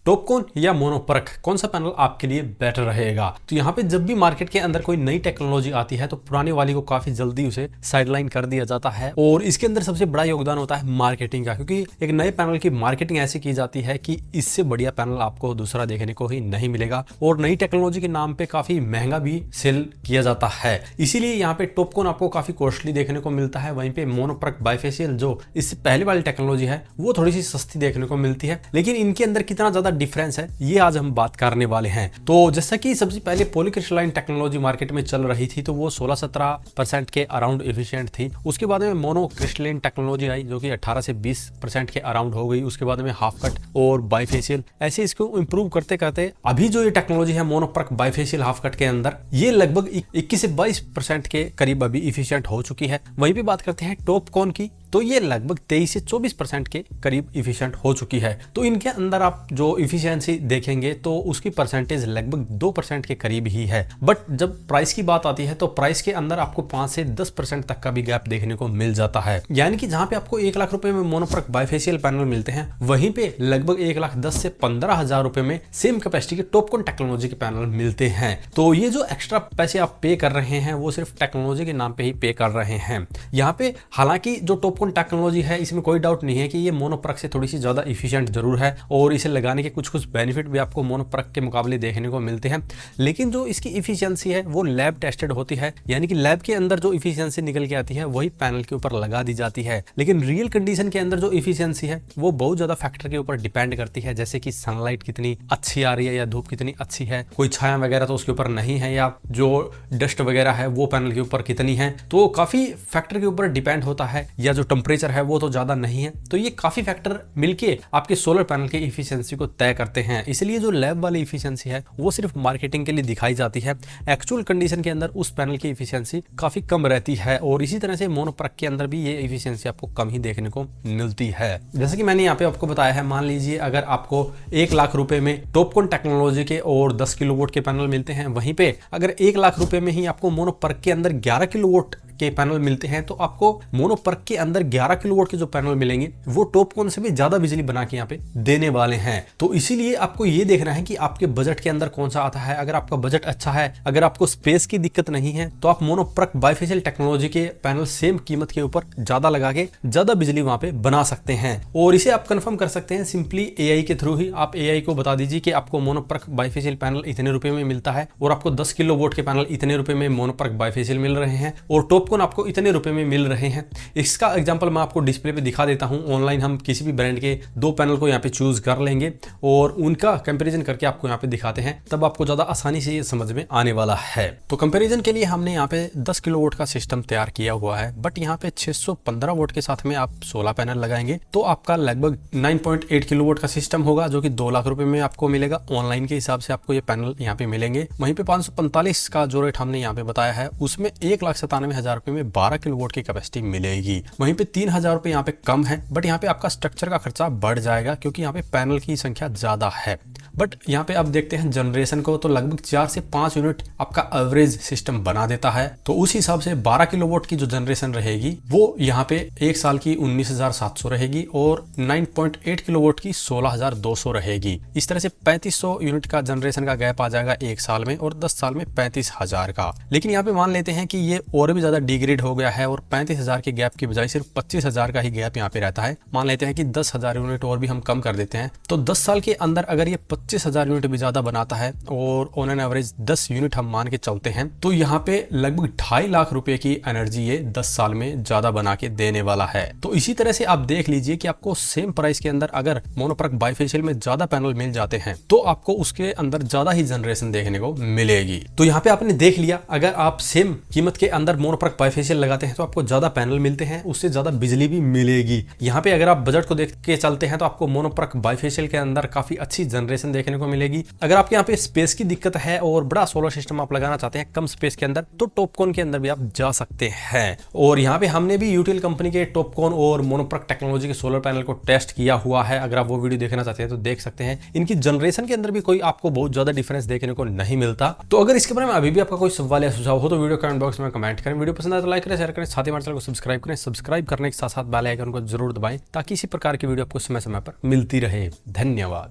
Topcon या mono PERC, कौन सा पैनल आपके लिए बेटर रहेगा? तो यहाँ पे जब भी मार्केट के अंदर कोई नई टेक्नोलॉजी आती है तो पुराने वाली को काफी जल्दी उसे साइडलाइन कर दिया जाता है और इसके अंदर सबसे बड़ा योगदान होता है मार्केटिंग का, क्योंकि एक नए पैनल की मार्केटिंग ऐसी की जाती है कि इससे बढ़िया पैनल आपको दूसरा देखने को ही नहीं मिलेगा और नई टेक्नोलॉजी के नाम पे काफी महंगा भी सेल किया जाता है। इसीलिए यहाँ पे टॉपकॉन आपको काफी कॉस्टली देखने को मिलता है, वहीं पे मोनोपर्क बाइफेशियल जो इससे पहले वाली टेक्नोलॉजी है वो थोड़ी सी सस्ती देखने को मिलती है। लेकिन इनके अंदर कितना ज्यादा डिफरेंस है ये आज हम बात करने वाले हैं। तो जैसा कि सबसे पहले पॉलीक्रिस्टलाइन टेक्नोलॉजी मार्केट में चल रही थी तो वो 16-17% के अराउंड एफिशिएंट थी। उसके बाद में मोनोक्रिस्टलाइन टेक्नोलॉजी आई जो कि 18 से 20% के अराउंड हो गई। उसके बाद में हाफ कट और बाइफेशियल, ऐसे इसको इंप्रूव करते करते अभी जो ये टेक्नोलॉजी है मोनोपर्क बाइफेशियल हाफ कट के अंदर ये लगभग 21 से 22% के करीब अभी इफिशिएंट हो चुकी है। वहीं पे बात करते हैं टॉपकॉन की तो ये लगभग 23 से 24% के करीब इफिशिएंट हो चुकी है। तो इनके अंदर आप जो इफिशिएंसी देखेंगे तो उसकी परसेंटेज लगभग 2% के करीब ही है। बट जब प्राइस की बात आती है तो प्राइस के अंदर आपको 5 से 10% तक का भी गैप देखने को मिल जाता है। यानी कि जहां पे आपको 1 लाख रुपए में मोनोपर्क बाइफेशियल पैनल मिलते हैं वहीं पे लगभग 1,10,000 से 15,000 रुपए में सेम कैपेसिटी के टॉपकॉन टेक्नोलॉजी के पैनल मिलते हैं। तो ये जो एक्स्ट्रा पैसे आप पे कर रहे हैं वो सिर्फ टेक्नोलॉजी के नाम पे ही पे कर रहे हैं। यहाँ पे हालांकि जो टॉपकॉन टेक्नोलॉजी है इसमें कोई डाउट नहीं है कि ये मोनोपर्क से थोड़ी सी ज्यादा इफिशिएंट जरूर है और इसे लगाने के कुछ बेनिफिट भी आपको मोनोपर्क के मुकाबले देखने को मिलते हैं। लेकिन जो इसकी इफिशिएंसी है वो लैब टेस्टेड होती है, यानी कि लैब के अंदर जो इफिशिएंसी निकल के आती है वही पैनल के ऊपर लगा दी जाती है। लेकिन रियल कंडीशन के अंदर जो इफिशिएंसी है वो बहुत ज्यादा फैक्टर के ऊपर डिपेंड करती है, जैसे कि सनलाइट कितनी अच्छी आ रही है या धूप कितनी अच्छी है, कोई छाया वगैरह तो उसके ऊपर नहीं है, या जो डस्ट वगैरह है वो पैनल के ऊपर कितनी है, तो काफी फैक्टर के ऊपर डिपेंड होता है, या जो टेम्परेचर है वो तो ज्यादा नहीं है। तो ये काफी फैक्टर मिलके आपके सोलर पैनल की इफिशिएंसी को तय करते हैं। इसलिए जो लैब वाली इफिशिएंसी है वो सिर्फ मार्केटिंग के लिए दिखाई जाती है। एक्चुअल कंडीशन के अंदर उस पैनल की इफिशिएंसी काफी कम रहती है और इसी तरह से मोनोपर्क के अंदर भी ये इफिशिएंसी आपको कम ही देखने को मिलती है। जैसे कि मैंने यहाँ पे आपको बताया है, मान लीजिए अगर आपको 1 लाख रुपए में टॉपकॉन टेक्नोलॉजी के और 10 किलोवाट के पैनल मिलते हैं, वहीं पे अगर 1 लाख रुपए में ही आपको मोनोपर्क के अंदर 11 किलोवाट के पैनल मिलते हैं तो आपको मोनोपर्क के अंदर 11 किलोवाट के जो पैनल मिलेंगे वो टॉपकॉन से भी ज्यादा बिजली बना के यहाँ पे देने वाले हैं। तो इसीलिए आपको ये देखना है कि आपके बजट के अंदर कौन सा आता है। अगर आपका बजट अच्छा है, अगर आपको स्पेस की दिक्कत नहीं है तो आप मोनोपर्क बाइफेशियल टेक्नोलॉजी के पैनल सेम कीमत के ऊपर ज्यादा लगा के ज्यादा बिजली वहां पे बना सकते हैं। और इसे आप कंफर्म कर सकते हैं सिंपली एआई के थ्रू ही। आप एआई को बता दीजिए कि आपको मोनोपर्क बाइफेशियल पैनल इतने रुपए में मिलता है और आपको 10 किलोवाट के पैनल इतने रुपए में मोनोपर्क बाइफेशियल मिल रहे हैं और टॉपकॉन आपको इतने रुपए में मिल रहे हैं। इसका एग्जांपल मैं आपको डिस्प्ले पे दिखा देता हूं। ऑनलाइन हम किसी भी ब्रांड के 2 पैनल को यहाँ पे चूज कर लेंगे और उनका कंपैरिजन करके आपको यहाँ पे दिखाते हैं, तब आपको ज्यादा आसानी से ये समझ में आने वाला है। तो कंपैरिजन के लिए हमने यहाँ पे 10 किलोवाट का सिस्टम तैयार किया हुआ है, बट यहाँ पे 615 वाट के साथ में आप 16 पैनल लगाएंगे तो आपका लगभग 9.8 किलोवाट का सिस्टम होगा जो कि 2 लाख रुपए में आपको मिलेगा। ऑनलाइन के हिसाब से आपको ये पैनल यहाँ पे मिलेंगे। वहीं पे 545 का जो रेट हमने यहाँ पे बताया है उसमें 1,97,000 रुपए में 12 किलोवाट की कैपेसिटी मिलेगी। वहीं पे 3,000 रुपए यहाँ पे कम है, बट यहाँ पे आपका स्ट्रक्चर का खर्चा बढ़ जाएगा क्योंकि यहाँ पे पैनल की संख्या ज्यादा है। बट यहाँ पे आप देखते हैं जनरेशन को तो लगभग 4 से 5 यूनिट आपका एवरेज सिस्टम बना देता है। तो उस हिसाब से 12 किलोवाट की जो जनरेशन रहेगी वो यहाँ पे 1 साल की 19,700 रहेगी और 9.8 किलोवाट की 16,200 रहेगी। इस तरह से 3500 यूनिट का जनरेशन का गैप आ जाएगा 1 साल में और 10 साल में 35,000 का। लेकिन यहाँ पे मान लेते हैं कि ये और भी ज्यादा डिग्रेड हो गया है और 35,000 के गैप की बजाय सिर्फ 25,000 का ही गैप यहाँ पे रहता है। मान लेते हैं कि 10,000 यूनिट और भी हम कम कर देते हैं तो 10 साल के अंदर अगर ये 25,000 यूनिट भी ज्यादा बनाता है और ऑन एन एवरेज 10 यूनिट हम मान के चलते हैं तो यहाँ पे लगभग 2.5 लाख रुपए की एनर्जी ये 10 साल में ज्यादा बना के देने वाला है। तो इसी तरह से आप देख लीजिए कि आपको सेम प्राइस के अंदर अगर मोनोपर्क बाइफेशियल में ज्यादा पैनल मिल जाते हैं तो आपको उसके अंदर ज्यादा ही जनरेशन देखने को मिलेगी। तो यहाँ पे आपने देख लिया, अगर आप सेम कीमत के अंदर मोनोपर्क बाइफेशियल लगाते हैं तो आपको ज्यादा पैनल मिलते हैं, उससे ज्यादा बिजली भी मिलेगी। यहाँ पे अगर आप बजट को देख के चलते हैं तो आपको मोनोपर्क बाइफेशियल के अंदर काफी अच्छी जनरेशन देखने को मिलेगी। अगर आपके यहाँ पे स्पेस की दिक्कत है और बड़ा सोलर सिस्टम आप लगाना चाहते हैं कम स्पेस के अंदर तो टॉपकॉन के अंदर भी आप जा सकते हैं। और यहाँ पे हमने भी यूटीएल कंपनी के टॉपकॉन और मोनोपर्क टेक्नोलॉजी के सोलर पैनल को टेस्ट किया हुआ है। अगर आप वो वीडियो देखना चाहते हैं तो देख सकते हैं। इनकी जनरेशन के अंदर भी कोई आपको बहुत ज्यादा डिफरेंस देखने को नहीं मिलता। तो अगर इसके बारे में अभी भी आपका कोई सवाल या सुझाव हो तो वीडियो कमेंट बॉक्स में कमेंट करें। वीडियो पसंद आए तो लाइक करें, शेयर करें, साथ ही हमारे चैनल को सब्सक्राइब करें। सब्सक्राइब करने के साथ साथ बेल आइकन को जरूर दबाएं ताकि इसी प्रकार की वीडियो आपको समय समय पर मिलती रहे। धन्यवाद।